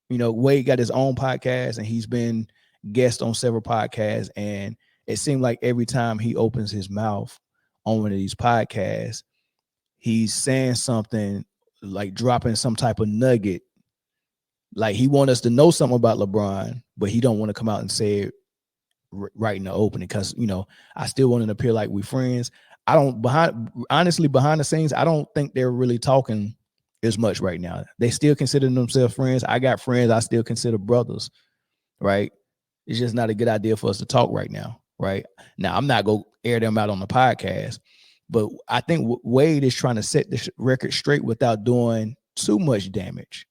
Wade got his own podcast and he's been guest on several podcasts. And it seemed like every time he opens his mouth on one of these podcasts, he's saying something like dropping some type of nugget. Like he want us to know something about LeBron, but he don't want to come out and say it right in the opening because, I still want to appear like we friends. Honestly, behind the scenes, I don't think they're really talking as much right now. They still consider themselves friends. I got friends I still consider brothers, right? It's just not a good idea for us to talk right now, right? Now, I'm not going to air them out on the podcast, but I think Wade is trying to set the record straight without doing too much damage,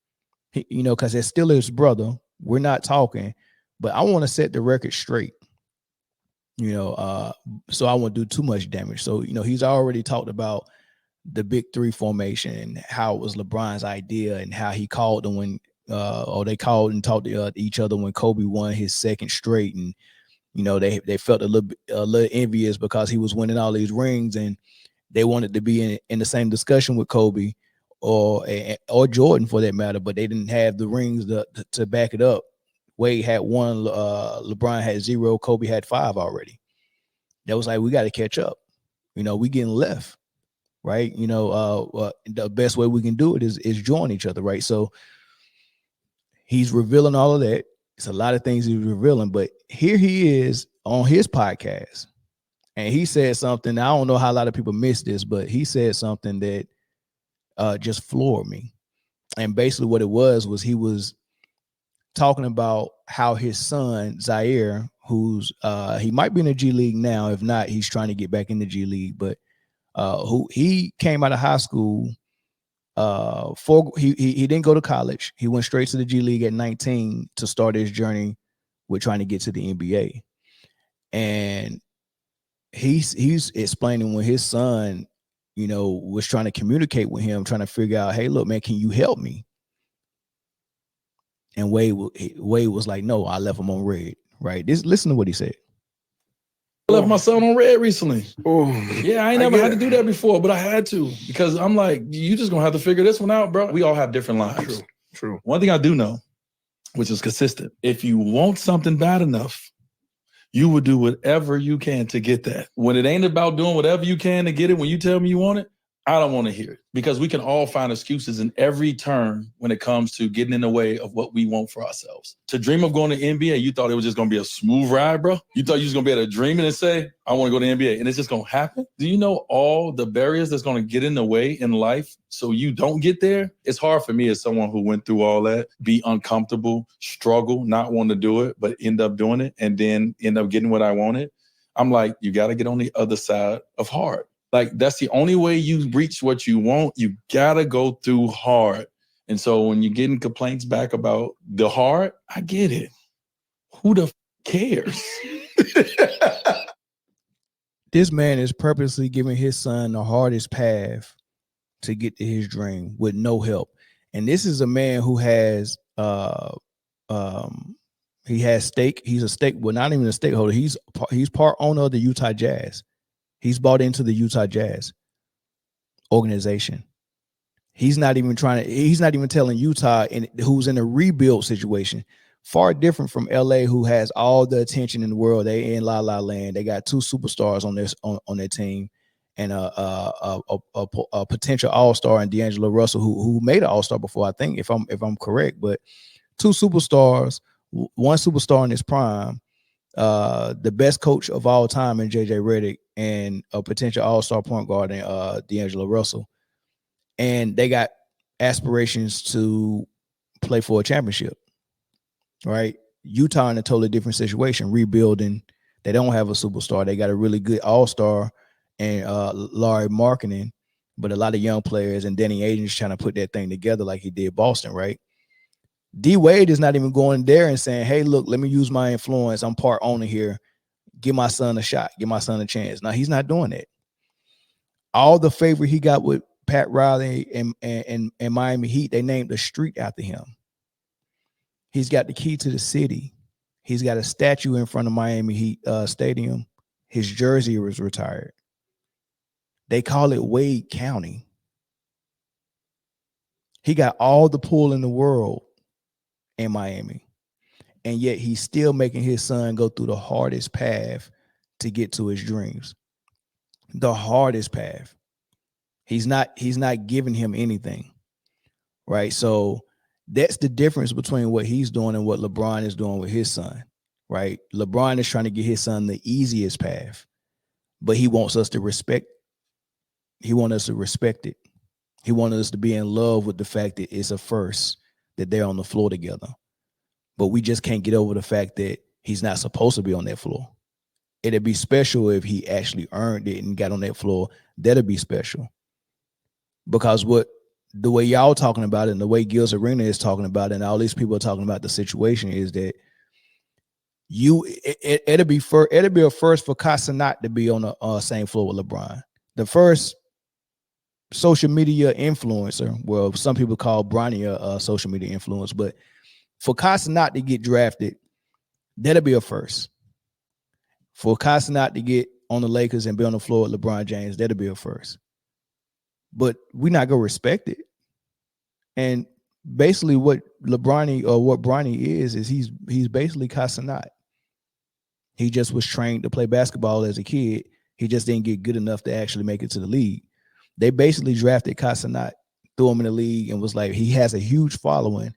because it's still his brother. We're not talking, but I want to set the record straight, so I won't do too much damage. So, he's already talked about the big three formation and how it was LeBron's idea and how he called them when, or they called and talked to each other when Kobe won his second straight. And, they felt a little envious because he was winning all these rings and they wanted to be in the same discussion with Kobe or Jordan for that matter, but they didn't have the rings to back it up. Wade had one, LeBron had 0, Kobe had 5 already. That was like, we got to catch up. We getting left, right? The best way we can do it is join each other, right? So he's revealing all of that. It's a lot of things he's revealing, but here he is on his podcast. And he said something, I don't know how a lot of people miss this, but he said something that just floored me. And basically what it was he was talking about how his son, Zaire, who's he might be in the G League now. If not, he's trying to get back in the G League. But who he came out of high school, he didn't go to college. He went straight to the G League at 19 to start his journey with trying to get to the NBA. And he's explaining when his son, was trying to communicate with him, trying to figure out, hey, look, man, can you help me? And Wade was like, no, I left him on red, right? Listen to what he said. I left my son on red recently. Oh, yeah, I ain't never had to do that before, but I had to because I'm like, you just gonna have to figure this one out, bro. We all have different lives. True. One thing I do know, which is consistent, if you want something bad enough, you will do whatever you can to get that. When it ain't about doing whatever you can to get it, when you tell me you want it, I don't want to hear it because we can all find excuses in every turn when it comes to getting in the way of what we want for ourselves. To dream of going to NBA, you thought it was just going to be a smooth ride, bro? You thought you was going to be able to dream it and say, I want to go to NBA, and it's just going to happen? Do you know all the barriers that's going to get in the way in life so you don't get there? It's hard for me as someone who went through all that, be uncomfortable, struggle, not want to do it, but end up doing it, and then end up getting what I wanted. I'm like, you got to get on the other side of hard. Like, that's the only way you reach what you want. You gotta go through hard. And so when you're getting complaints back about the hard, I get it. Who the cares? This man is purposely giving his son the hardest path to get to his dream with no help. And this is a man who has he has stake. He's a stake, well, not even a stakeholder. He's part owner of the Utah Jazz. He's bought into the Utah Jazz organization. He's not even telling Utah who's in a rebuild situation. Far different from LA, who has all the attention in the world. They in La La Land. They got 2 superstars on their team, and a potential all-star in D'Angelo Russell, who made an all-star before, I think, if I'm correct. But 2 superstars, 1 superstar in his prime, the best coach of all time in JJ Redick, and a potential all-star point guard in D'Angelo Russell. And they got aspirations to play for a championship, right? Utah in a totally different situation, rebuilding. They don't have a superstar. They got a really good all-star and Larry Markkinen, but a lot of young players, and Danny Ainge's trying to put that thing together like he did Boston, right? D Wade is not even going there and saying, hey, look, let me use my influence. I'm part owner here. Give my son a shot. Give my son a chance. Now, he's not doing that. All the favor he got with Pat Riley and Miami Heat, they named a street after him. He's got the key to the city. He's got a statue in front of Miami Heat Stadium. His jersey was retired. They call it Wade County. He got all the pull in the world, in Miami. And yet he's still making his son go through the hardest path to get to his dreams. The hardest path. He's not giving him anything. Right? So that's the difference between what he's doing and what LeBron is doing with his son. Right? LeBron is trying to get his son the easiest path, but he wants us to respect. He wants us to respect it. He wanted us to be in love with the fact that it's a first that they're on the floor together. But we just can't get over the fact that he's not supposed to be on that floor. It'd be special if he actually earned it and got on that floor. That'd be special. Because the way y'all talking about it and the way Gil's Arena is talking about it and all these people are talking about the situation is that it'd be a first for Casanat to be on the same floor with LeBron. The first social media influencer, well, some people call Bronny a social media influence, but for Casanat to get drafted, that'll be a first. For Casanat to get on the Lakers and be on the floor with LeBron James, that'll be a first. But we're not gonna respect it. And basically, what Bronny is he's basically Casanat. He just was trained to play basketball as a kid. He just didn't get good enough to actually make it to the league. They basically drafted Casanat, threw him in the league, and was like, he has a huge following.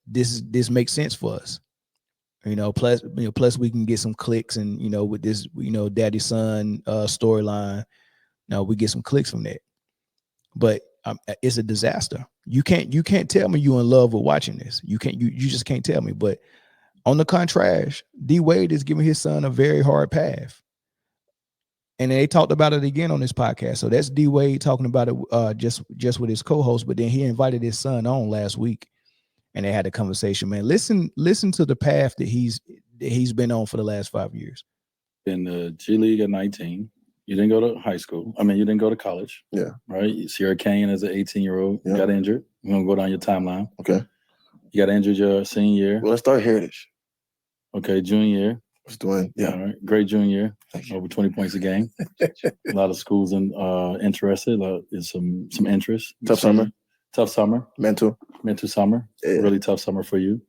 This makes sense for us. Plus we can get some clicks and, with this, daddy son storyline, we get some clicks from that. But it's a disaster. You can't tell me you're in love with watching this. You just can't tell me. But on the contrary, D Wade is giving his son a very hard path. And they talked about it again on this podcast. So that's D Wade talking about it just with his co-host, but then he invited his son on last week and they had a conversation. Man, listen to the path that he's been on for the last 5 years. In the G League at 19, you didn't go to high school. I mean, you didn't go to college. Yeah. Right? Sierra Canyon as an 18-year-old, you got injured. We're going to go down your timeline. Okay. You got injured your senior year. Well, let's start Heritage. Okay, junior year. What's doing? Yeah. All right. Great junior year. Over 20 points a game. A lot of schools interested. There's some interest. Tough summer. Mental summer. Yeah. Really tough summer for you.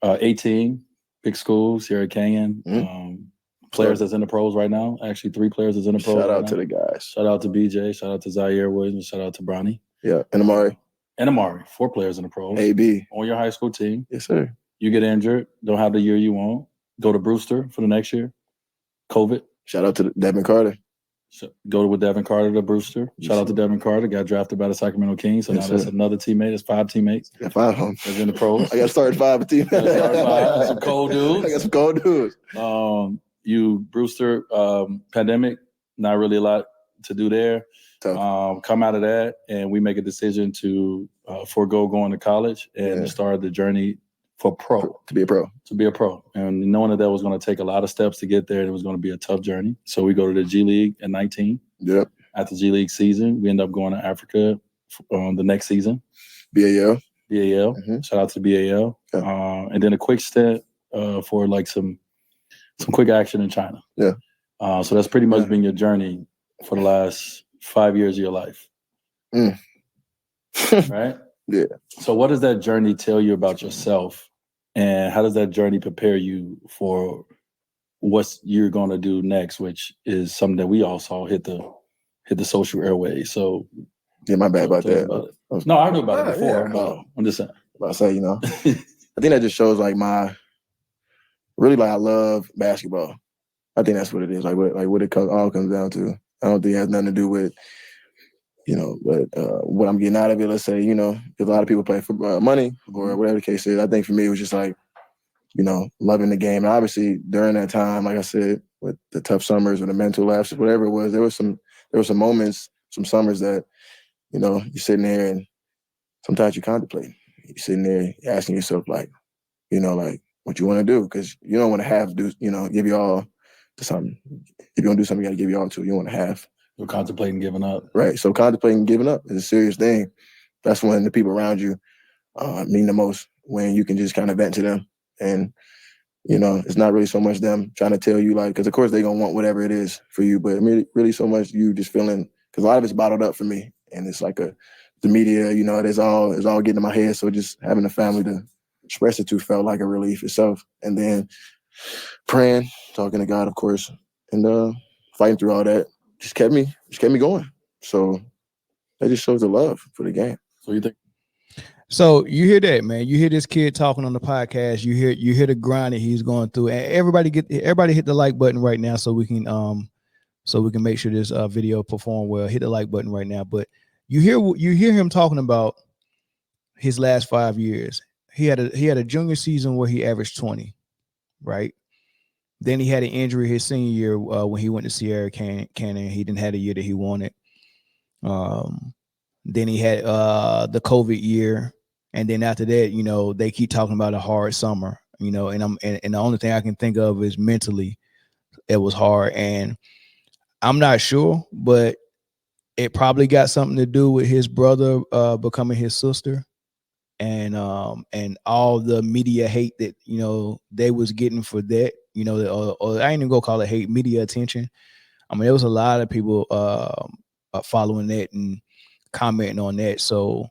18, big school, Sierra Canyon. Mm-hmm. Players that's in the pros right now. Actually, 3 players that's in the pros. Shout out to the guys. Shout out to BJ. Shout out to Zaire Wade. And shout out to Bronny. Yeah. And Amari. 4 players in the pros. AB. On your high school team. Yes, sir. You get injured. Don't have the year you want. Go to Brewster for the next year. COVID. Shout out to Devin Carter. Go with Devin Carter to Brewster. Shout out to Devin Carter. Got drafted by the Sacramento Kings. So now that's another teammate. That's 5 teammates. Yeah, 5 of them. That's in the pros. I got started 5 teammates. Some cold dudes. I got some cold dudes. Brewster, pandemic, not really a lot to do there. Come out of that, and we make a decision to forego going to college and start the journey for to be a pro. And knowing that was going to take a lot of steps to get there, it was going to be a tough journey. So we go to the G League at 19. Yep. After G League season, we end up going to Africa the next season. BAL. Mm-hmm. Shout out to BAL. Okay. And then a quick stint for like some quick action in China. Yeah. So that's pretty much been your journey for the last 5 years of your life. Right? Yeah. So what does that journey tell you about yourself? And how does that journey prepare you for what you're going to do next, which is something that we all saw hit the social airways. So yeah, my bad about that. No, I knew about it before. Yeah, but I'm just saying. I say, I think that just shows like I love basketball. I think that's what it is. Like what it all comes down to. I don't think it has nothing to do with, but what I'm getting out of it, let's say, because a lot of people play for money or whatever the case is. I think for me, it was just like, loving the game. And obviously during that time, like I said, with the tough summers or the mental lapses, whatever it was, there were some moments, some summers that, you're sitting there and sometimes you contemplate. You're sitting there asking yourself like what you want to do, because you don't want to give you all to something. If you're going to do something, you got to give you all to it. You don't want to have. You're contemplating giving up. Right. So contemplating giving up is a serious thing. That's when the people around you mean the most, when you can just kind of vent to them. And, it's not really so much them trying to tell you, because of course they're going to want whatever it is for you, but really so much you just feeling, because a lot of it's bottled up for me. And it's like the media, it's all getting in my head. So just having a family to express it to felt like a relief itself. And then praying, talking to God, of course, and fighting through all that just kept me going. So that just shows the love for the game. So you think? So you hear that, man? You hear this kid talking on the podcast. You hear the grind that he's going through. And everybody hit the like button right now so we can make sure this video perform well. Hit the like button right now. But you hear him talking about his last 5 years. He had a junior season where he averaged 20, right? Then he had an injury his senior year when he went to Sierra Canyon. He didn't have the year that he wanted. Then he had the COVID year. And then after that, they keep talking about a hard summer, and the only thing I can think of is mentally it was hard. And I'm not sure, but it probably got something to do with his brother becoming his sister, and all the media hate that they was getting for that, or I ain't even gonna call it hate, media attention. I mean, there was a lot of people following that and commenting on that, so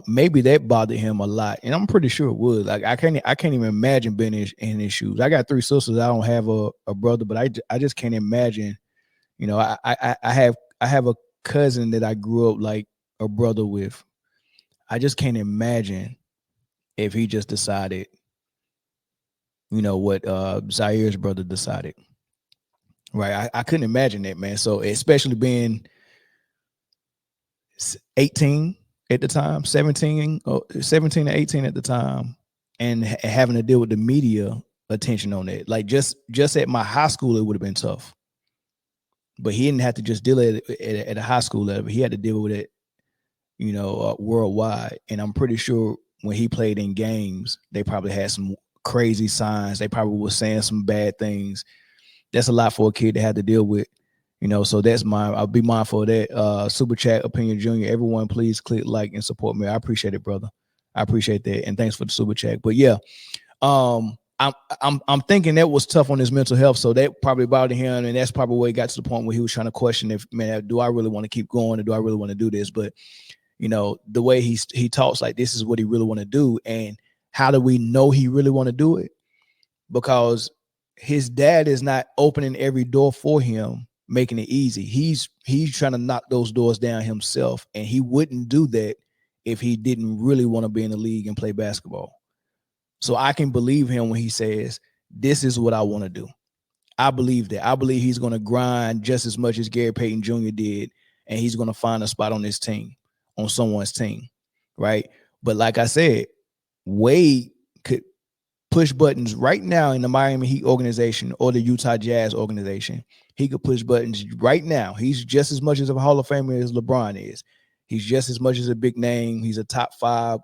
maybe that bothered him a lot, and I'm pretty sure it would. Like I can't even imagine being in his shoes. I got 3 sisters. I don't have a brother, but I just can't imagine. I have a cousin that I grew up like a brother with. I just can't imagine if he just decided, what Zaire's brother decided. Right. I couldn't imagine that, man. So especially being 18 at the time, 17 to 18 at the time, and having to deal with the media attention on it. Like just at my high school, it would have been tough. But he didn't have to just deal with it at a high school level. He had to deal with it, worldwide. And I'm pretty sure when he played in games, they probably had some crazy signs. They probably were saying some bad things. That's a lot for a kid to have to deal with. So that's I'll be mindful of that. Super Chat Opinion Junior. Everyone, please click like and support me. I appreciate it, brother. I appreciate that. And thanks for the super chat. But yeah, I'm thinking that was tough on his mental health. So that probably bothered him. And that's probably where he got to the point where he was trying to question if, man, do I really want to keep going or do I really want to do this? But the way he talks, like this is what he really want to do. And how do we know he really want to do it? Because his dad is not opening every door for him, making it easy. He's trying to knock those doors down himself, and he wouldn't do that if he didn't really want to be in the league and play basketball. So I can believe him when he says, this is what I want to do. I believe that. I believe he's going to grind just as much as Gary Payton Jr. did, and he's going to find a spot on this team, on someone's team, right? But like I said, Wade could push buttons right now in the Miami Heat organization or the Utah Jazz organization. He could push buttons right now. He's just as much as a Hall of Famer as LeBron is. He's just as much as a big name. He's a top 5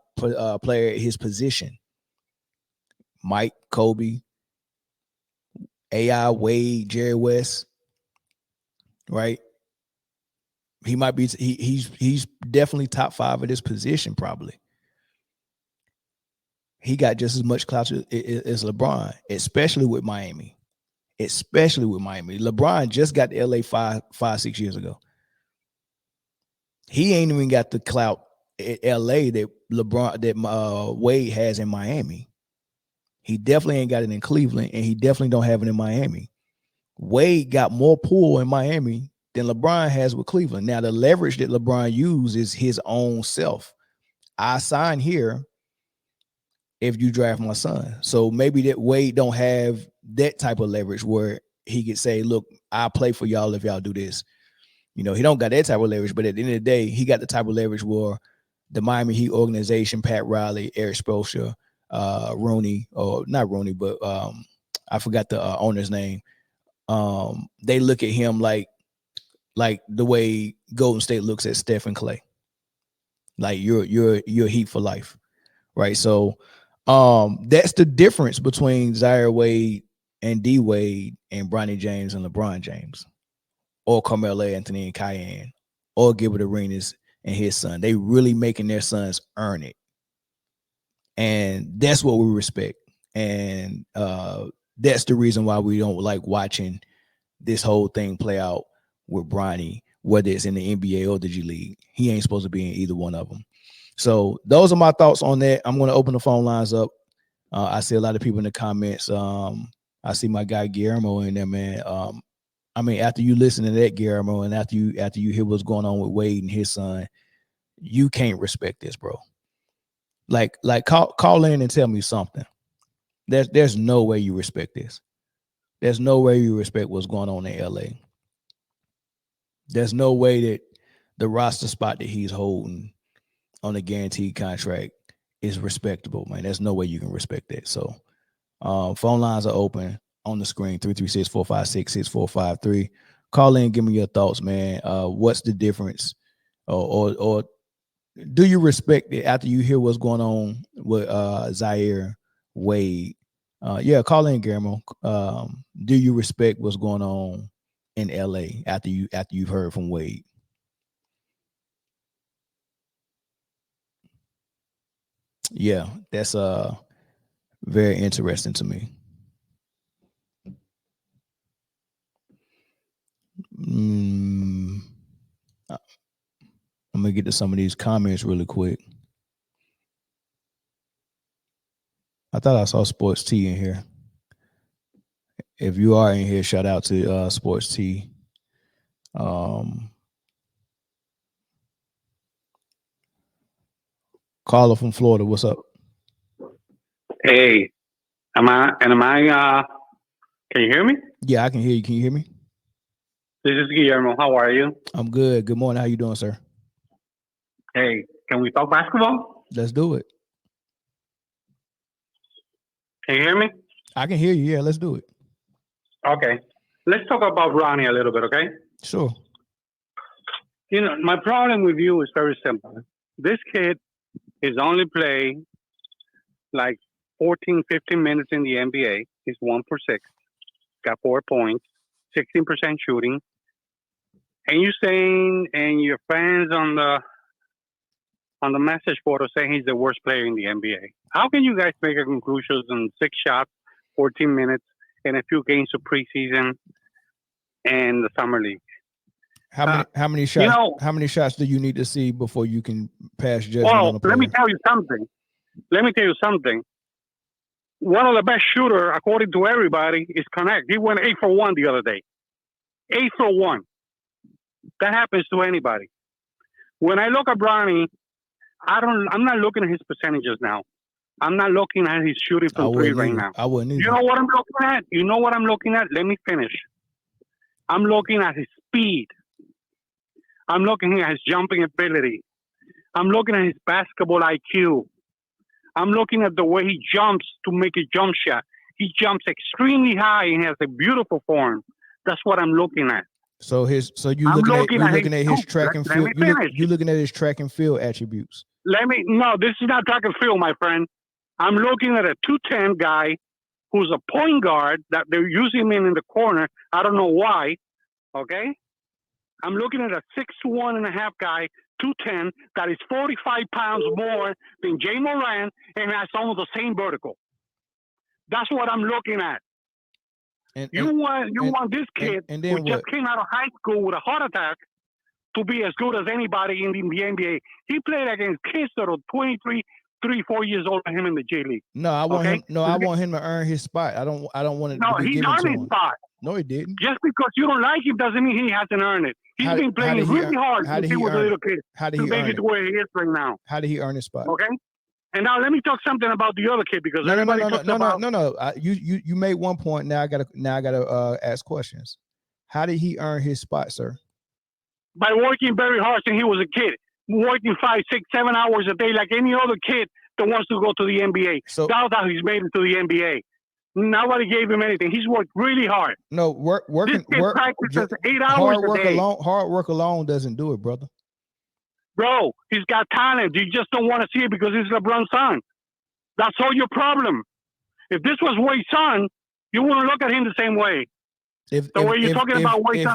player at his position. Mike, Kobe, AI, Wade, Jerry West, right? He might be. He's definitely top 5 at his position, probably. He got just as much clout as LeBron, especially with Miami. LeBron just got to LA 6 years ago. He ain't even got the clout at LA that Wade has in Miami. He definitely ain't got it in Cleveland, and he definitely don't have it in Miami. Wade got more pull in Miami than LeBron has with Cleveland. Now, the leverage that LeBron uses is his own self. I sign here if you draft my son. So maybe that Wade don't have that type of leverage where he could say, look, I'll play for y'all if y'all do this. He don't got that type of leverage, but at the end of the day, he got the type of leverage where the Miami Heat organization, Pat Riley, Eric Spoelstra, Rooney, or not Rooney, but I forgot the owner's name. They look at him like the way Golden State looks at Steph and Clay. Like you're Heat for life. Right. So that's the difference between Zaire Wade and D Wade and Bronny James and LeBron James, or Carmelo Anthony and Cayenne, or Gilbert Arenas and his son. They really making their sons earn it. And that's what we respect. And that's the reason why we don't like watching this whole thing play out with Bronny, whether it's in the NBA or the G League. He ain't supposed to be in either one of them. So those are my thoughts on that. I'm going to open the phone lines up. I see a lot of people in the comments. I see my guy Guillermo in there, man. I mean, after you listen to that, Guillermo, and after you hear what's going on with Wade and his son, you can't respect this, bro. Like call in and tell me something. There's no way you respect this. There's no way you respect what's going on in LA. There's no way that the roster spot that he's holding on a guaranteed contract is respectable, man. There's no way you can respect that. So phone lines are open on the screen, 336-456-6453. Call in, give me your thoughts, man. What's the difference? Or do you respect it after you hear what's going on with Zaire Wade? Yeah, call in, Guillermo. Do you respect what's going on in LA after you've heard from Wade? Yeah, that's very interesting to me. I'm gonna get to some of these comments really quick. I thought I saw Sports T in here. If you are in here, shout out to Sports T. Carla from Florida, what's up? Hey, am I can you hear me? Yeah, I can hear you. Can you hear me? This is Guillermo. How are you? I'm good. Good morning. How you doing, sir? Hey, can we talk basketball? Let's do it. Can you hear me? I can hear you. Yeah, let's do it. Okay. Let's talk about Bronny a little bit, okay? Sure. You know, my problem with you is very simple. This kid is only playing like 14, 15 minutes in the NBA. He's 1 for 6. Got 4 points, 16% shooting. And you saying, and your fans on the message board are saying he's the worst player in the NBA. How can you guys make a conclusion on 6 shots, 14 minutes, and a few games of preseason and the summer league? How many shots? You know, how many shots do you need to see before you can pass judgment on a player? Let me tell you something. One of the best shooters, according to everybody, is Connect. He went 8 for 1 the other day. 8 for 1. That happens to anybody. When I look at Bronny, I'm not looking at his percentages now. I'm not looking at his shooting from 3 right now. I wouldn't either. You know what I'm looking at? You know what I'm looking at? Let me finish. I'm looking at his speed. I'm looking at his jumping ability. I'm looking at his basketball IQ. I'm looking at the way he jumps to make a jump shot. He jumps extremely high and has a beautiful form. That's what I'm looking at. So you're looking at his track and field. You're looking at his track and field attributes. No, this is not track and field, my friend. I'm looking at a 210 guy who's a point guard that they're using him in the corner. I don't know why. Okay? I'm looking at a 6'1.5" guy, 210, that is 45 pounds more than Jay Moran and has almost the same vertical. That's what I'm looking at. You want this kid who just came out of high school with a heart attack to be as good as anybody in the NBA. He played against kids that are 23, 3, 4 years older than him in the J League. No, I want him. No, I want him to earn his spot. I don't want it. No, to be he earned his spot. No, he didn't. Just because you don't like him doesn't mean he hasn't earned it. He's been playing really hard since he was a little kid. How did he make it to where he is right now? How did he earn his spot? Okay. And now let me talk something about the other kid because no. You made one point. Now I gotta ask questions. How did he earn his spot, sir? By working very hard since he was a kid, working 5, 6, 7 hours a day like any other kid that wants to go to the NBA. So that's how he's made it to the NBA. Nobody gave him anything. He's worked really hard. No, working practices 8 hours a day. Hard work alone doesn't do it, brother. Bro, he's got talent. You just don't want to see it because he's LeBron's son. That's all your problem. If this was Wade's son, you wouldn't look at him the same way. If Wade's son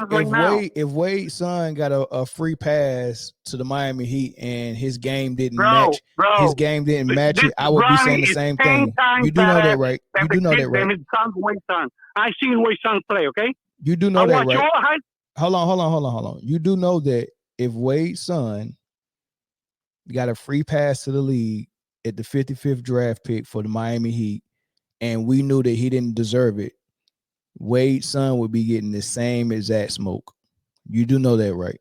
right now. If Wade's son got a free pass to the Miami Heat and his game didn't match it, I would be saying the same thing. You do know that, right? You do know that, right? His son's Wade's son. I've seen Wade's son play, okay? You do know that, right? Hold on. You do know that if Wade's son got a free pass to the league at the 55th draft pick for the Miami Heat, and we knew that he didn't deserve it, Wade's son would be getting the same exact smoke. You do know that, right?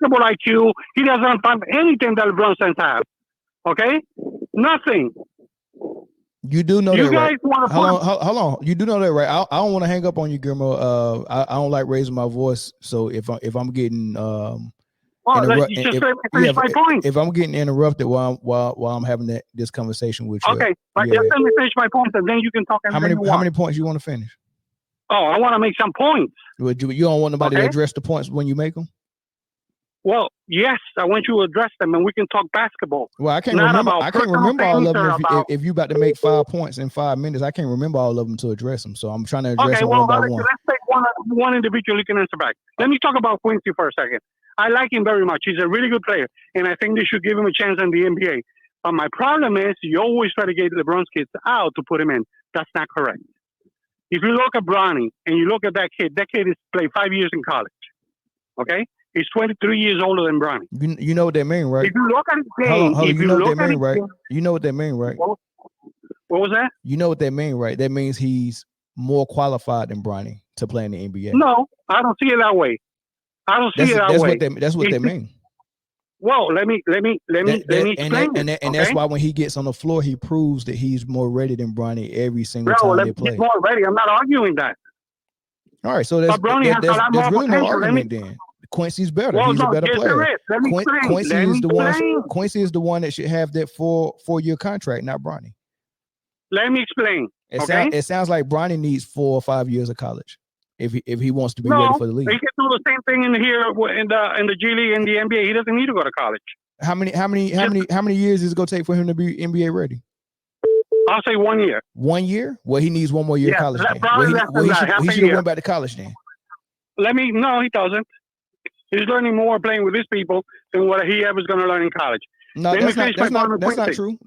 People like you, he doesn't have anything that LeBron James has. Okay? Nothing. You do know You that, guys right? want to Hold on. You do know that, right? I don't want to hang up on you, Guillermo. I don't like raising my voice. So if I'm getting you just let me finish my point. if I'm getting interrupted while I'm having this conversation with you, Okay, but just let me finish my point, and then you can talk. How many points you want to finish? Oh, I want to make some points. You don't want nobody to address the points when you make them? Well, yes, I want you to address them, and we can talk basketball. Well, I can't remember all of them. If you about to make 5 points in 5 minutes, I can't remember all of them to address them. So I'm trying to address them one by one. Let's take one individual you can answer back. Let me talk about Quincy for a second. I like him very much. He's a really good player, and I think they should give him a chance in the NBA. But my problem is you always try to get LeBron's kids out to put him in. That's not correct. If you look at Bronny and you look at that kid has played 5 years in college. Okay? He's 23 years older than Bronny. You know what that means, right? If you look at his game, you know what that means, right? You know what that means, right? What was that? You know what that means, right? That means he's more qualified than Bronny to play in the NBA. No, I don't see it that way. That's what that means. Well, let me explain. And that's why when he gets on the floor, he proves that he's more ready than Bronny every single time they play. He's more ready. I'm not arguing that. All right, so there's really no argument then. Quincy's better. He's a better player. Quincy is the one that should have that four-year contract, not Bronny. Let me explain. It sounds like Bronny needs 4 or 5 years of college if he wants to be ready for the league. He can do the same thing in the G League and the NBA. He doesn't need to go to college. How many years is it gonna take for him to be NBA ready? I'll say 1 year. 1 year? Well, he needs one more year of college. He should have went back to college then. No, he doesn't. He's learning more playing with these people than what he ever is going to learn in college. No, that's not true.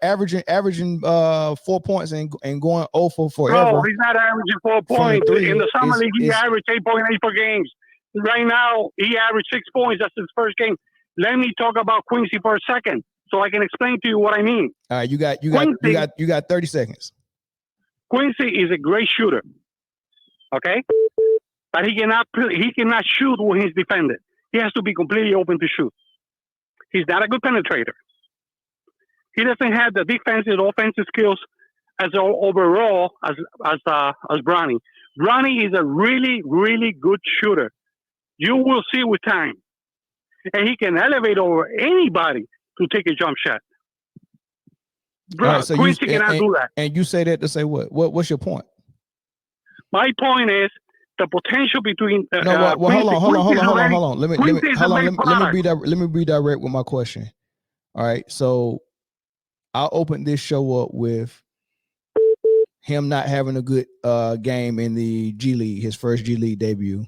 Averaging 4 points and going 0 for forever. No, he's not averaging 4 points. In the summer league, he averaged 8.8 per games. Right now, he averaged 6 points. That's his first game. Let me talk about Quincy for a second, so I can explain to you what I mean. All right, you got 30 seconds. Quincy is a great shooter. Okay. But he cannot shoot when he's defended. He has to be completely open to shoot. He's not a good penetrator. He doesn't have the defensive offensive skills as overall as Bronny. Bronny is a really, really good shooter. You will see with time. And he can elevate over anybody to take a jump shot. Quincy cannot do that. And you say that to say what? What's your point? My point is the potential between. Hold on. Let me be direct with my question. All right, so I'll open this show up with him not having a good game in the G League, his first G League debut,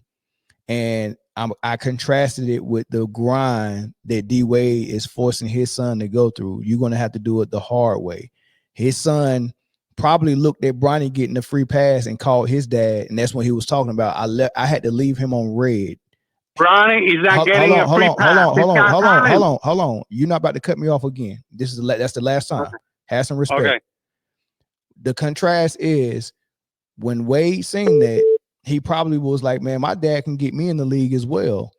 and I contrasted it with the grind that D Wade is forcing his son to go through. You're gonna have to do it the hard way. His son probably looked at Bronny getting a free pass and called his dad, and that's when he was talking about I had to leave him on red. Bronny is not getting a free pass. Hold on. You're not about to cut me off again. That's the last time. Okay. Have some respect. Okay. The contrast is when Wade seen that, he probably was like, man, my dad can get me in the league as well.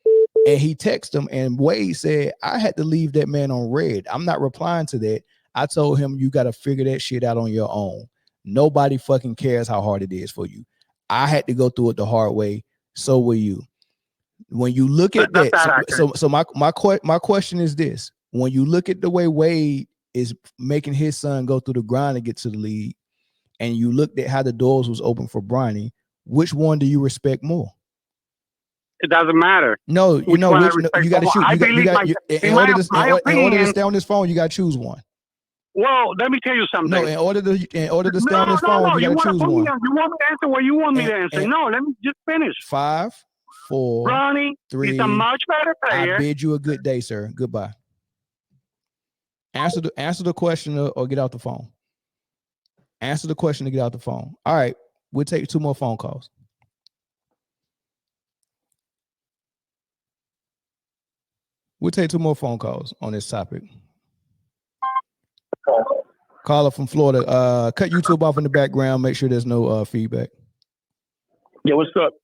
And he texted him, and Wade said, I had to leave that man on red. I'm not replying to that. I told him, you got to figure that shit out on your own. Nobody fucking cares how hard it is for you. I had to go through it the hard way. So will you. When you look at that, so my question is this: when you look at the way Wade is making his son go through the grind to get to the league, and you looked at how the doors was open for Bronny, which one do you respect more? It doesn't matter. No, you got to shoot. In order to stay on this phone, you got to choose one. Well, let me tell you something. No, in order to stay on this phone, you got to choose one. You want me to answer what you want me to answer? No, let me just finish. 5, 4, Bronny 3. He's a much better player. I bid you a good day, sir. Goodbye. Answer the question or get out the phone. Answer the question to get out the phone. All right, we'll take 2 more phone calls. We'll take 2 more phone calls on this topic. Caller from Florida. Cut YouTube off in the background. Make sure there's no feedback. Yeah, what's up?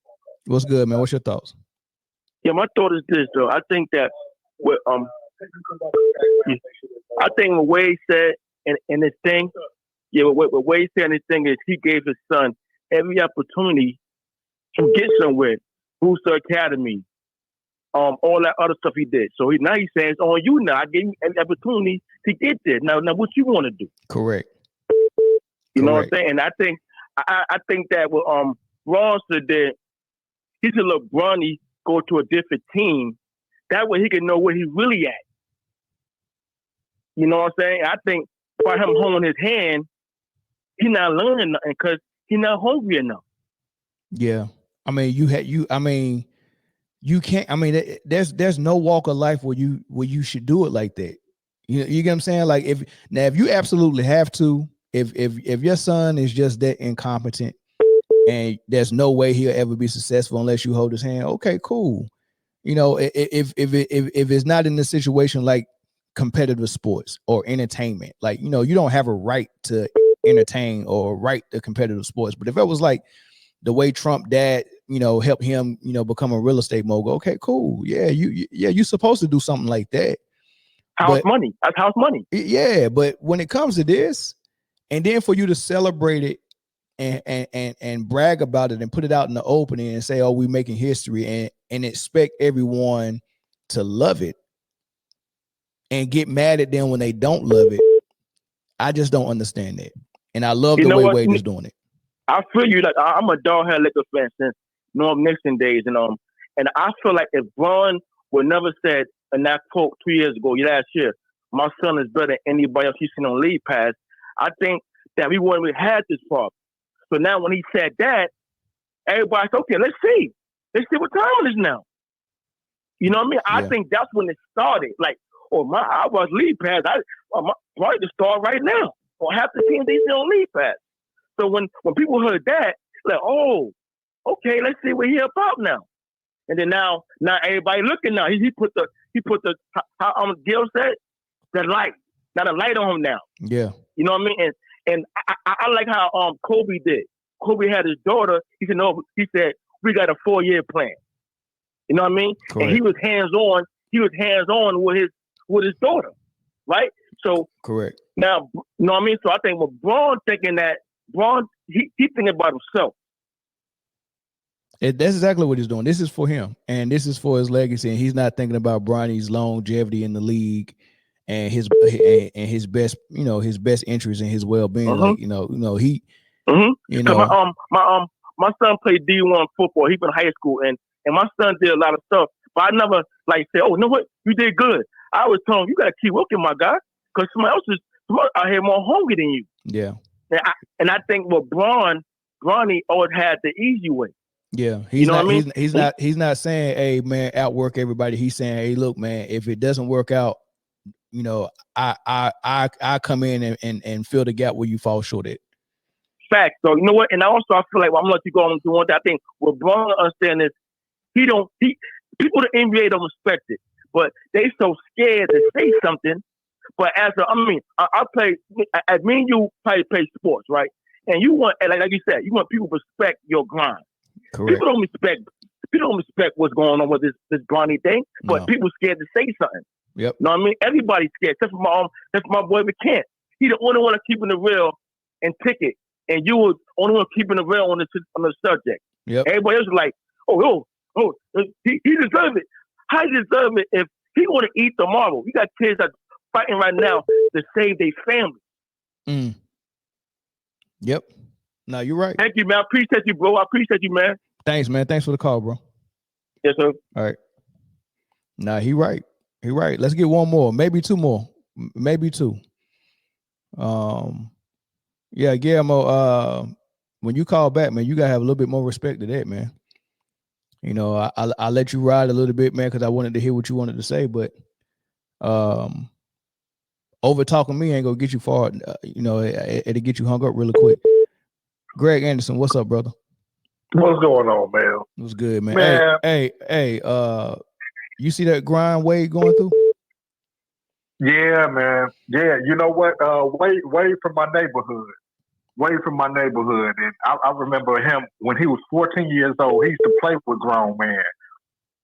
What's good, man? What's your thoughts? Yeah, my thought is this though. I think that what I think what Wade said in this thing, what Wade said in this thing is he gave his son every opportunity to get somewhere, boost the academy, all that other stuff he did. So now he's saying it's on you now. I gave you every opportunity to get there. Now what you want to do? Correct. You know what I'm saying? And I think that what Bronson did, he should let Bronny go to a different team. That way he can know where he's really at. You know what I'm saying? I think by him holding his hand, he's not learning nothing because he's not hungry enough. Yeah. I mean, you can't, I mean, there's no walk of life where you should do it like that. You get what I'm saying? Like if you absolutely have to, if your son is just that incompetent and there's no way he'll ever be successful unless you hold his hand, okay, cool. You know, if it's not in the situation like competitive sports or entertainment, like, you know, you don't have a right to entertain or right to competitive sports. But if it was like the way Trump dad, you know, helped him, you know, become a real estate mogul, okay, cool. Yeah, you're supposed to do something like that. House money. That's house money. Yeah, but when it comes to this, and then for you to celebrate it and brag about it and put it out in the open and say, oh, we're making history and expect everyone to love it and get mad at them when they don't love it, I just don't understand that. And I love the way Wade is doing it. I feel you. Like I'm a doghead Lakers fan since Norm Nixon days, and I feel like if Bron would never said in that quote 2 years ago, last year, my son is better than anybody else he's seen on League Pass, I think that we wouldn't have had this problem. So now when he said that, everybody's okay. Let's see what time it is now. You know what I mean? I think that's when it started. Like, I was League Pass. I probably to start right now. Or half the teams they on League Pass. So when people heard that, like, oh, okay, let's see what he about now. And then now everybody looking now. He put the how Gil said, the light. Now the light on him now. Yeah. You know what I mean? And I like how Kobe did. Kobe had his daughter. He said, no, he said, we got a 4-year plan. You know what I mean? Correct. And he was hands on. He was hands on with his daughter, right? So correct. Now, you know what I mean? So I think with Bron thinking that, he thinking about himself. That's exactly what he's doing. This is for him, and this is for his legacy. And he's not thinking about Bronny's longevity in the league and his best, you know, his best interest in his well-being. Like, you know, he, you know, my son played D1 football. He been in high school, and my son did a lot of stuff. But I never like say, oh, you know what, you did good. I was telling him, you got to keep working, my guy, because somebody out here more hungry than you. Yeah. And I think with Bronny always had the easy way. Yeah, he's not saying, hey man, outwork everybody. He's saying, hey, look, man, if it doesn't work out, you know, I come in and fill the gap where you fall short at. Fact. So you know what? And I feel like, well, I'm gonna let you go on to one thing. I think what Bron understand is people in the NBA don't respect it, but they so scared to say something. But I play, me and you play sports, right? And you want, like you said, you want people to respect your grind. Correct. People don't respect what's going on with this Bronny thing, but people scared to say something. Yep. You know what I mean? Everybody's scared. Except for my boy McCann. He the only one keeping it real and ticket, and you were the only one keeping it real on the subject. Yep. Everybody else is like, he deserves it. How he deserve it if he want to eat tomorrow? You got kids that fighting right now to save their family. Yep. No, you're right. Thank you, man. I appreciate you, bro. I appreciate you, man. Thanks, man. Thanks for the call, bro. Yes, sir. All right. Nah, he right. He right. Let's get one more, maybe two more, maybe two. Yeah, Guillermo. When you call back, man, you gotta have a little bit more respect to that, man. You know, I let you ride a little bit, man, because I wanted to hear what you wanted to say, but over talking me ain't gonna get you far. You know, it'll get you hung up really quick. Greg Anderson, what's up, brother? What's going on, man? What's good, man? Hey, You see that grind Wade going through? Yeah, man. Yeah, you know what? Wade from my neighborhood. Wade from my neighborhood. And I remember him when he was 14 years old. He used to play with grown men.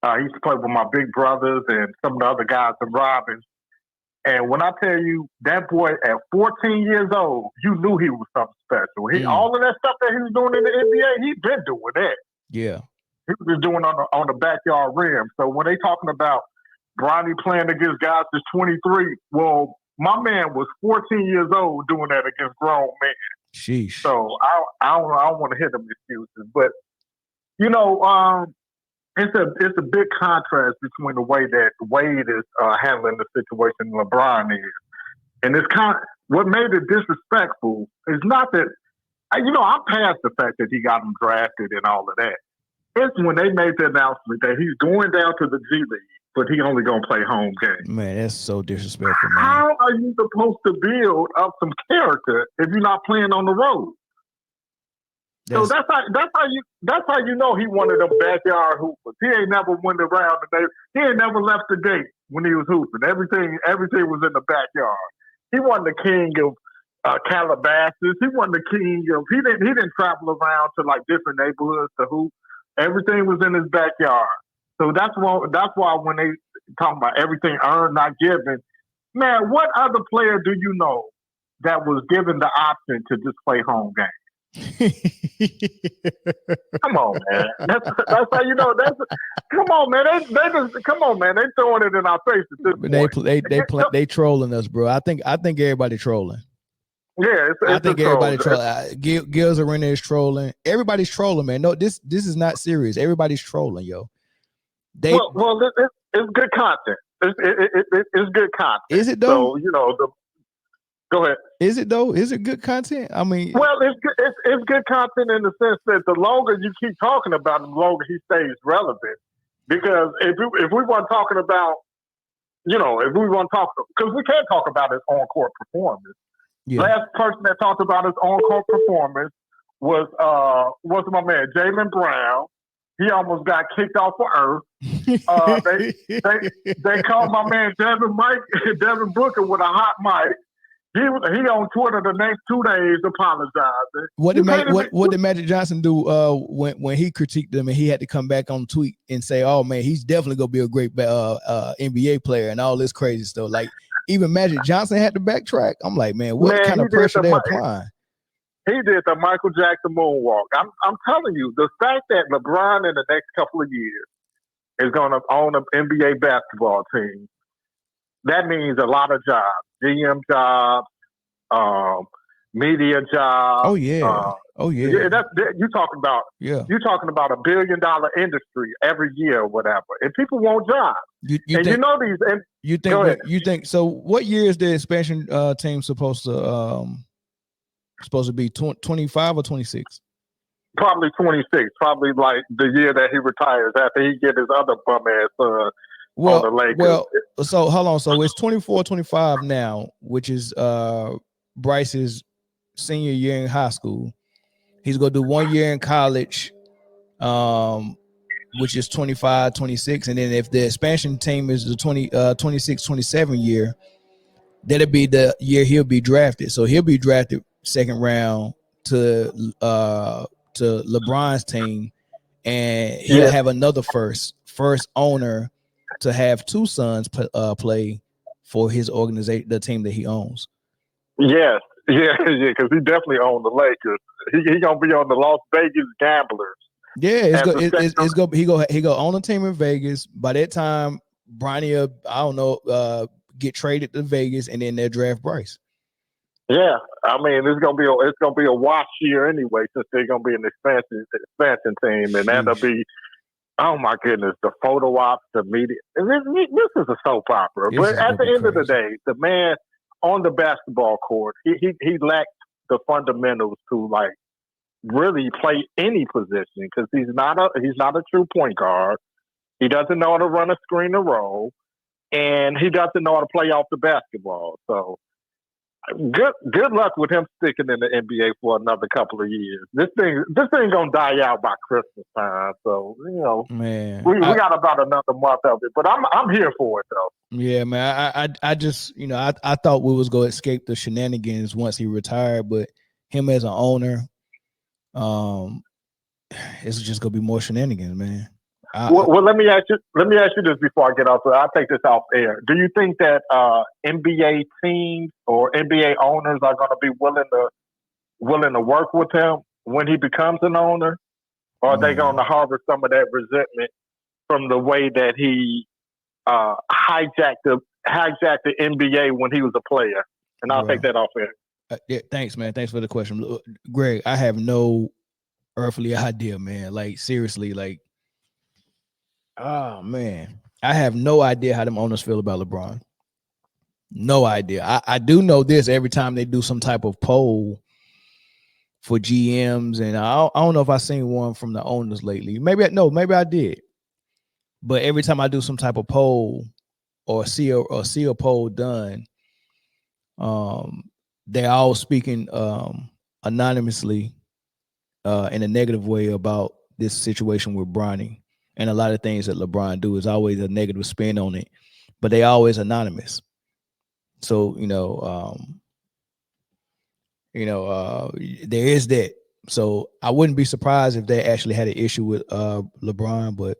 He used to play with my big brothers and some of the other guys in Robbins. And when I tell you, that boy at 14 years old, you knew he was something special. All of that stuff that he was doing in the NBA, he's been doing that. Yeah. He was just doing on the backyard rim. So when they talking about Bronny playing against guys that's 23, well, my man was 14 years old doing that against grown men. Sheesh. So I don't want to hear them excuses, but you know, it's a big contrast between the way that Wade is handling the situation and LeBron is, and it's what made it disrespectful is not that I'm past the fact that he got him drafted and all of that. It's when they made the announcement that he's going down to the G League, but he only gonna play home games. Man, that's so disrespectful, man. How are you supposed to build up some character if you're not playing on the road? So that's how you know he one of them backyard hoopers. He ain't never went around today. He ain't never left the gate when he was hooping. Everything was in the backyard. He wasn't the king of Calabasas. He wasn't the king of. He didn't travel around to like different neighborhoods to hoop. Everything was in his backyard. So that's why when they talk about everything earned, not given, man, what other player do you know that was given the option to just play home games? Come on, man. That's how you know. Come on, man. They throwing it in our face at this point. They trolling us, bro. I think everybody trolling. Yeah, I think everybody trolling. Gil's Arena is trolling. Everybody's trolling, man. No, this is not serious. Everybody's trolling, yo. Well, it's good content. It's good content. Is it though? So go ahead. Is it though? Is it good content? I mean, well, it's good content in the sense that the longer you keep talking about him, the longer he stays relevant. Because if we weren't talking about, because we can't talk about his on-court performance. Yeah. Last person that talked about his on-court performance was my man Jaylen Brown. He almost got kicked off of Earth. They called my man Devin Booker with a hot mic. He on Twitter the next 2 days apologizing. What did Magic Johnson do when he critiqued them and he had to come back on tweet and say, "Oh man, he's definitely gonna be a great NBA player," and all this crazy stuff. Like even Magic Johnson had to backtrack. I'm like, man, what kind of pressure they're applying? He did the Michael Jackson moonwalk. I'm telling you, the fact that LeBron in the next couple of years is going to own an NBA basketball team, that means a lot of jobs, GM jobs, media jobs. Oh yeah, you're talking about $1 billion industry every year or whatever, and people want jobs. You think so? What year is the expansion team supposed to be 25 or 26? Probably 26. Probably like the year that he retires after he get his other bum ass on the Lakers. Well, so hold on. So it's 24, 25 now, which is Bryce's senior year in high school. He's gonna do 1 year in college, which is 25, 26, and then if the expansion team is the 26, 27 year, that'll be the year he'll be drafted. So he'll be drafted second round to LeBron's team, and he'll have another first owner to have two sons play for his organization, the team that he owns. Yes, because he definitely owns the Lakers. He gonna be on the Las Vegas Gamblers. Yeah, he go own a team in Vegas. By that time, Bronny, get traded to Vegas, and then they'll draft Bryce. Yeah, I mean it's gonna be a wash year anyway, since they're gonna be an expansion team, and that'll be, oh my goodness, the photo ops, the media. This is a soap opera. But at the end of the day, the man on the basketball court, he lacked the fundamentals to like really play any position, because he's not a true point guard. He doesn't know how to run a screen and roll, and he doesn't know how to play off the basketball. So Good luck with him sticking in the NBA for another couple of years. This thing gonna die out by Christmas time. So man, we got about another month of it. But I'm here for it though. Yeah, man. I just I thought we was gonna escape the shenanigans once he retired, but him as an owner, it's just gonna be more shenanigans, man. Well, let me ask you this before I get off. So I'll take this off air. Do you think that NBA teams or NBA owners are going to be willing to work with him when he becomes an owner, or are they going to harbor some of that resentment from the way that he hijacked the NBA when he was a player? And I'll take that off air. Yeah, thanks, man. Thanks for the question, Greg. I have no earthly idea, man. Like seriously, like. Oh man, I have no idea how them owners feel about LeBron. No idea. I do know this: every time they do some type of poll for GMs, and I don't know if I've seen one from the owners lately. Maybe I did. But every time I do some type of poll or see a poll done, they're all speaking anonymously in a negative way about this situation with Bronny. And a lot of things that LeBron do is always a negative spin on it, but they always anonymous. So, there is that. So I wouldn't be surprised if they actually had an issue with LeBron, but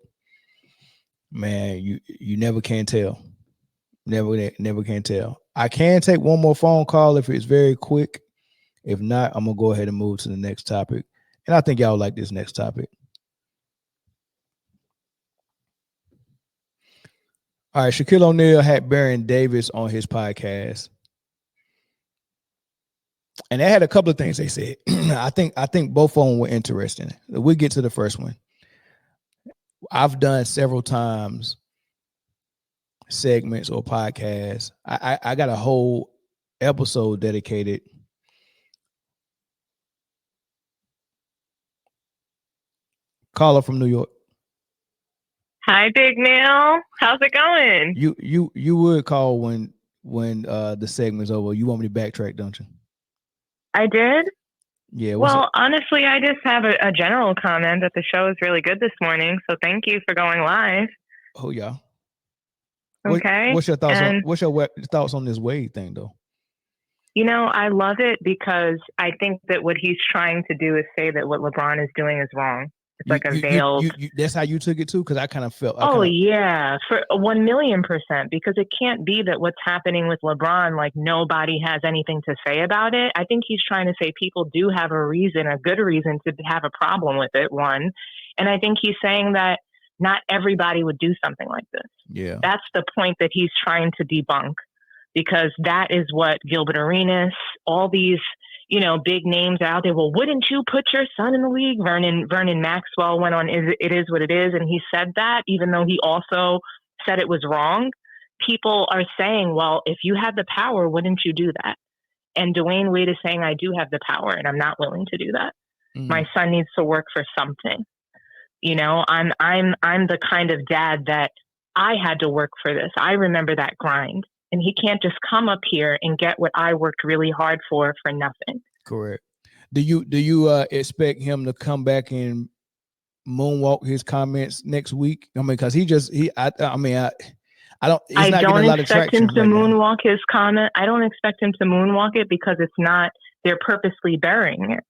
man, you never can tell. Never can tell. I can take one more phone call if it's very quick. If not, I'm gonna go ahead and move to the next topic. And I think y'all like this next topic. All right, Shaquille O'Neal had Baron Davis on his podcast, and they had a couple of things they said. I think both of them were interesting. We'll get to the first one. I've done several times segments or podcasts. I got a whole episode dedicated. Caller from New York. Hi, Big Neil. How's it going? You would call when the segment's over. You want me to backtrack, don't you? I did. Yeah. Well, honestly, I just have a general comment that the show is really good this morning. So thank you for going live. Oh yeah. Okay. What's your thoughts thoughts on this Wade thing, though? I love it because I think that what he's trying to do is say that what LeBron is doing is wrong. It's like a veiled. That's how you took it too, because I kind of felt. Yeah, for 1,000,000%, because it can't be that what's happening with LeBron, like nobody has anything to say about it. I think he's trying to say people do have a good reason to have a problem with it. One, and I think he's saying that not everybody would do something like this. Yeah, that's the point that he's trying to debunk, because that is what Gilbert Arenas, all these. Big names out there. Well, wouldn't you put your son in the league? Vernon Maxwell went on, it is what it is. And he said that, even though he also said it was wrong. People are saying, well, if you had the power, wouldn't you do that? And Dwyane Wade is saying, I do have the power and I'm not willing to do that. My son needs to work for something. I'm the kind of dad that I had to work for this. I remember that grind. And he can't just come up here and get what I worked really hard for nothing. Correct. Do you expect him to come back and moonwalk his comments next week? I mean, because I don't. I don't expect him to moonwalk his comment. I don't expect him to moonwalk it because it's not. They're purposely burying it.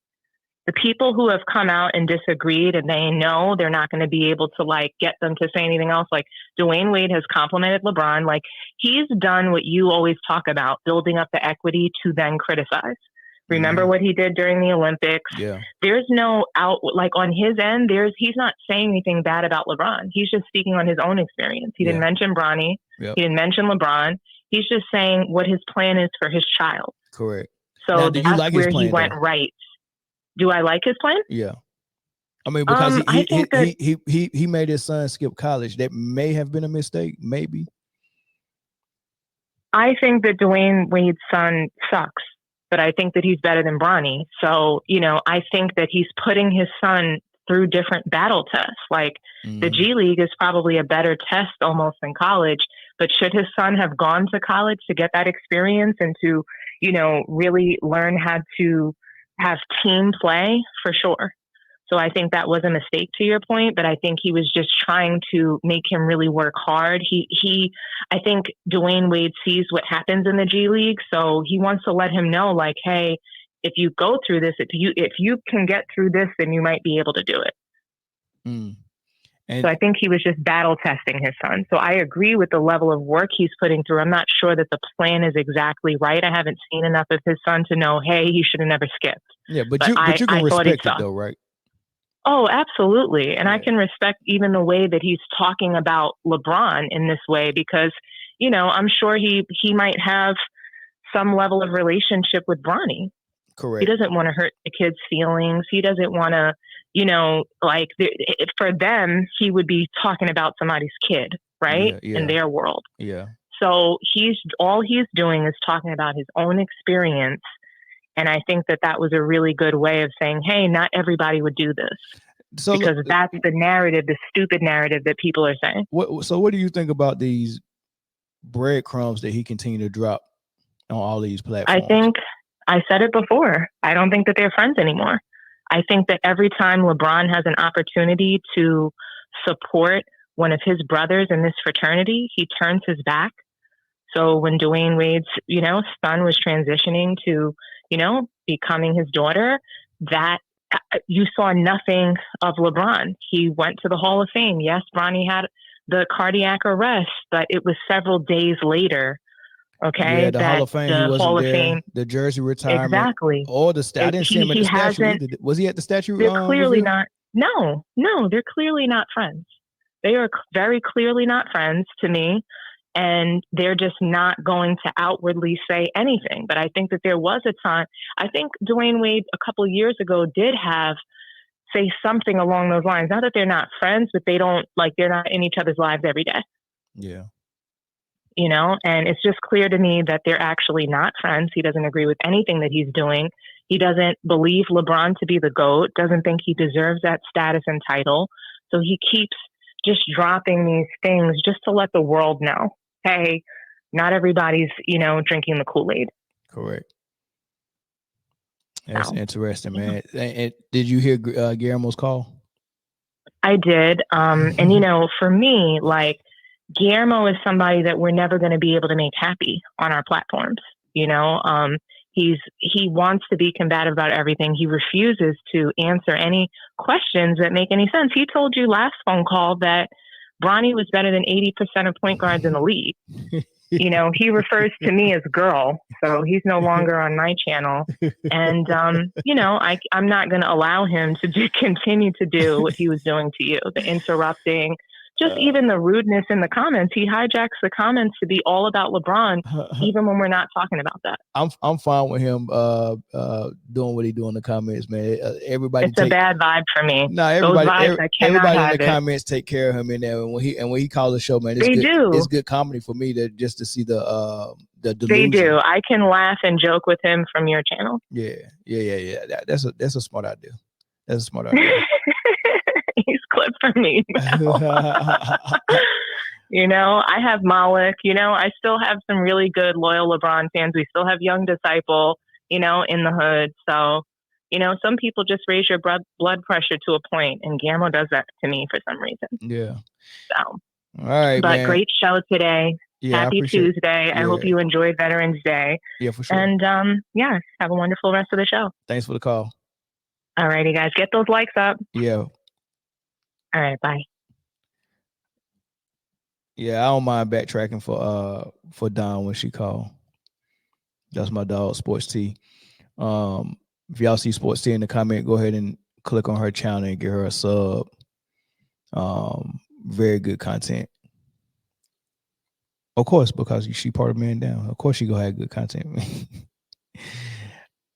The people who have come out and disagreed, and they know they're not going to be able to get them to say anything else. Like Dwyane Wade has complimented LeBron. Like he's done what you always talk about, building up the equity to then criticize. Remember what he did during the Olympics? Yeah. There's no on his end, he's not saying anything bad about LeBron. He's just speaking on his own experience. He didn't mention Bronny. Yep. He didn't mention LeBron. He's just saying what his plan is for his child. Correct. So now, that's where he went right. Do I like his plan? Yeah. I mean, because he made his son skip college. That may have been a mistake, maybe. I think that Dwyane Wade's son sucks, but I think that he's better than Bronny. So, I think that he's putting his son through different battle tests. Like the G League is probably a better test almost than college, but should his son have gone to college to get that experience and to, really learn how to have team play for sure. So I think that was a mistake to your point, but I think he was just trying to make him really work hard. I think Dwyane Wade sees what happens in the G League, so he wants to let him know, like, hey, if you go through this, if you can get through this, then you might be able to do it. So I think he was just battle testing his son. So I agree with the level of work he's putting through. I'm not sure that the plan is exactly right. I haven't seen enough of his son to know, hey, he should have never skipped. Yeah, but you can respect it though, right? Oh, absolutely. And I can respect even the way that he's talking about LeBron in this way, because, I'm sure he might have some level of relationship with Bronny. Correct. He doesn't want to hurt the kid's feelings. He doesn't want to, for them, he would be talking about somebody's kid, right? In their world. Yeah. So he's doing is talking about his own experience. And I think that was a really good way of saying, hey, not everybody would do this. So because that's the narrative, the stupid narrative that people are saying. What do you think about these breadcrumbs that he continued to drop on all these platforms? I think I said it before. I don't think that they're friends anymore. I think that every time LeBron has an opportunity to support one of his brothers in this fraternity, he turns his back. So when Dwyane Wade's, son was transitioning to, becoming his daughter, that you saw nothing of LeBron. He went to the Hall of Fame. Yes, Bronny had the cardiac arrest, but it was several days later. Okay, yeah, the Hall of Fame. He wasn't there. The jersey retirement, exactly. Or the I didn't see him at the statue either. Was he at the statue? They're clearly not. No, they're clearly not friends. They are very clearly not friends to me, and they're just not going to outwardly say anything. But I think that there was a time. I think Dwyane Wade a couple of years ago did say something along those lines. Not that they're not friends, but they're not in each other's lives every day. Yeah. And it's just clear to me that they're actually not friends. He doesn't agree with anything that he's doing. He doesn't believe LeBron to be the GOAT, doesn't think he deserves that status and title. So he keeps just dropping these things just to let the world know, hey, not everybody's, drinking the Kool-Aid. Correct. That's interesting, man. And did you hear Guillermo's call? I did. And, for me, Guillermo is somebody that we're never going to be able to make happy on our platforms. He wants to be combative about everything. He refuses to answer any questions that make any sense. He told you last phone call that Bronny was better than 80% of point guards in the league. He refers to me as girl, so he's no longer on my channel. And, I'm not going to allow him to continue to do what he was doing to you, the interrupting, just even the rudeness in the comments. He hijacks the comments to be all about LeBron, even when we're not talking about that. I'm fine with him doing what he do in the comments, man. Everybody, it's a bad vibe for me. No, everybody in the comments take care of him in there. And when he calls the show, man, it's good comedy for me to see the delusion. They do. I can laugh and joke with him from your channel. Yeah. That's a smart idea. That's a smart idea. He's clipped for me. I have Malik. I still have some really good loyal LeBron fans. We still have Young Disciple, in the hood. So, some people just raise your blood pressure to a point, and Guillermo does that to me for some reason. Yeah. So, all right, but man. Great show today. Yeah, Happy Tuesday. Yeah. I hope you enjoyed Veterans Day. Yeah, for sure. And have a wonderful rest of the show. Thanks for the call. All righty, guys. Get those likes up. Yeah. All right, bye. Yeah, I don't mind backtracking for Dawn when she called. That's my dog, Sports T. If y'all see Sports T in the comment, go ahead and click on her channel and give her a sub. Very good content. Of course, because she part of Man Down. Of course, she gonna have good content.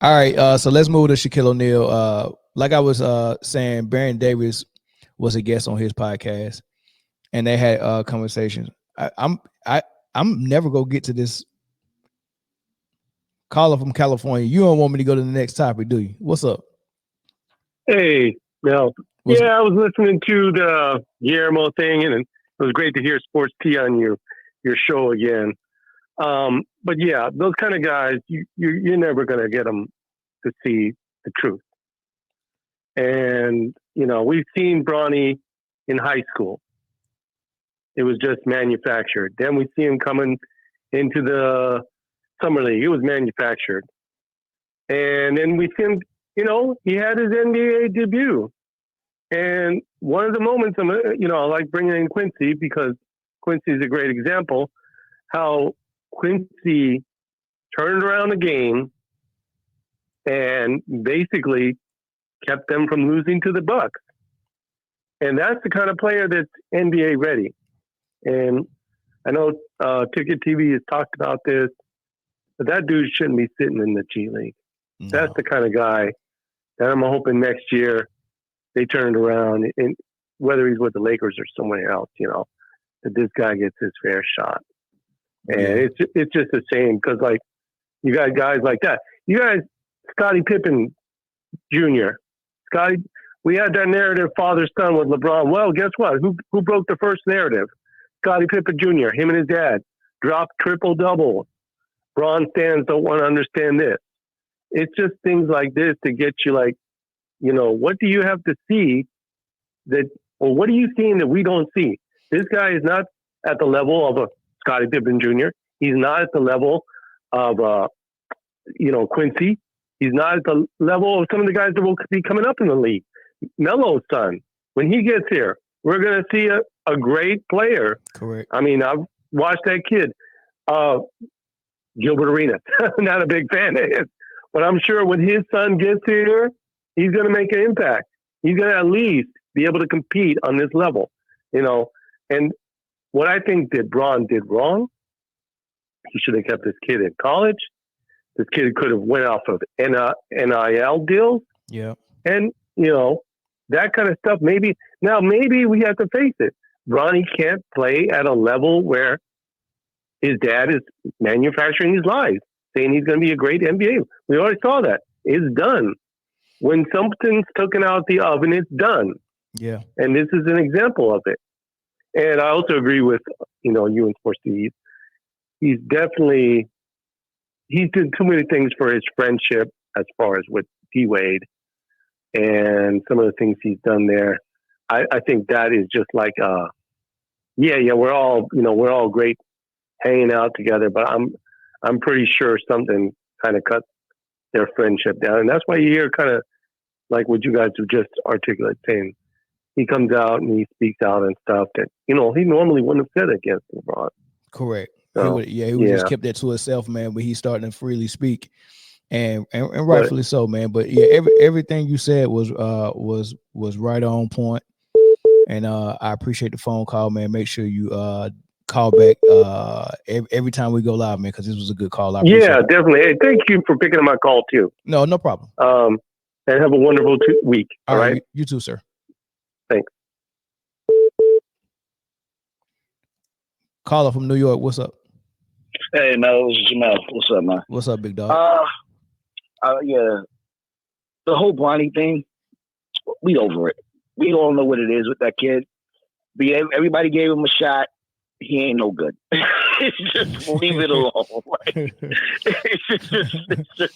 All right, so let's move to Shaquille O'Neal. Like I was saying, Baron Davis was a guest on his podcast, and they had conversations. I'm never gonna get to this caller from California. You don't want me to go to the next topic, do you? What's up? Hey, Mel. I was listening to the Guillermo thing, and it was great to hear Sports T on your show again. But yeah, those kind of guys, you're never going to get them to see the truth. And, we've seen Bronny in high school. It was just manufactured. Then we see him coming into the summer league. It was manufactured. And then we see him, he had his NBA debut. And one of the moments, I like bringing in Quincy because Quincy is a great example, how Quincy turned around the game and basically kept them from losing to the Bucks. And that's the kind of player that's NBA ready. And I know Ticket TV has talked about this, but that dude shouldn't be sitting in the G League. No. That's the kind of guy that I'm hoping next year they turn it around, and whether he's with the Lakers or somewhere else, that this guy gets his fair shot. And it's just the same because, like, you got guys like that. You guys, Scottie Pippen Jr. We had that narrative father-son with LeBron. Well, guess what? Who broke the first narrative? Scottie Pippen Jr., him and his dad, dropped triple-double. Bron fans don't want to understand this. It's just things like this to get you like, what do you have to see or what are you seeing that we don't see? This guy is not at the level of a Scottie Pippen Jr. He's not at the level of, Quincy. He's not at the level of some of the guys that will be coming up in the league. Melo's son, when he gets here, we're going to see a great player. Correct. I mean, I've watched that kid, Gilbert Arenas. Not a big fan of his, but I'm sure when his son gets here, he's going to make an impact. He's going to at least be able to compete on this level, And what I think that Bron did wrong, he should have kept this kid in college. This kid could have went off of NIL deals. Yeah. And, that kind of stuff. Maybe we have to face it. Bronny can't play at a level where his dad is manufacturing his lies, saying he's going to be a great NBA. We already saw that. It's done. When something's taken out of the oven, it's done. Yeah. And this is an example of it. And I also agree with, you and Sports TV. He's did too many things for his friendship as far as with D Wade and some of the things he's done there. I think that is just like, we're all great hanging out together, but I'm pretty sure something kind of cut their friendship down. And that's why you hear kind of like what you guys have just articulated, saying he comes out and he speaks out and stuff that, he normally wouldn't have said against LeBron. Correct. So, he would just kept that to himself, man, but he's starting to freely speak. And rightfully so, man. But yeah, everything you said was right on point. And I appreciate the phone call, man. Make sure you call back every time we go live, man, because this was a good call. Yeah, definitely. Hey, thank you for picking up my call too. No problem. And have a wonderful week. All right. You too, sir. Thanks. Caller from New York, what's up? Hey, Mel, this is Jamel. What's up, man? What's up, big dog? Yeah, the whole Bronny thing, we over it. We all know what it is with that kid. Everybody gave him a shot. He ain't no good. Just leave it alone. It's just,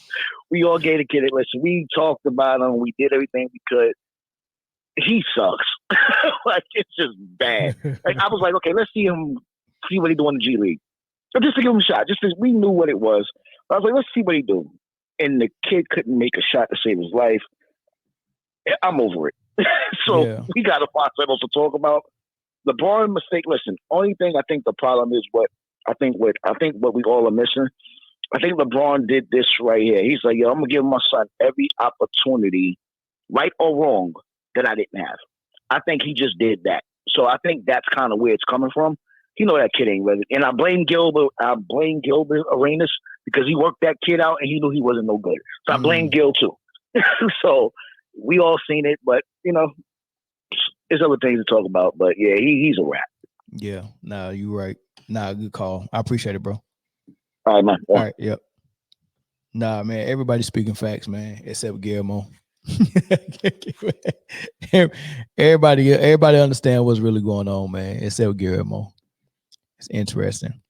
we all gave the kid a listen. We talked about him. We did everything we could. He sucks. Like, it's just bad. Like, I was like, okay, let's see what he do in the G League. So just to give him a shot. Just as we knew what it was. I was like, let's see what he do. And the kid couldn't make a shot to save his life. I'm over it. So we got to find something else to talk about. LeBron mistake. Listen, only thing I think the problem is what we all are missing. I think LeBron did this right here. He's like, I'm gonna give my son every opportunity, right or wrong, that I didn't have. I think he just did that. So I think that's kind of where it's coming from. You know that kid ain't ready. And I blame Gilbert Arenas because he worked that kid out and he knew he wasn't no good. So I blame Gil too. So we all seen it, but there's other things to talk about. But yeah, he's a rat. Yeah, nah, you right. Nah, good call. I appreciate it, bro. All right, man. All right, yep. Nah, man, everybody's speaking facts, man, except Guillermo. Everybody understand what's really going on, man, except Guillermo. It's interesting.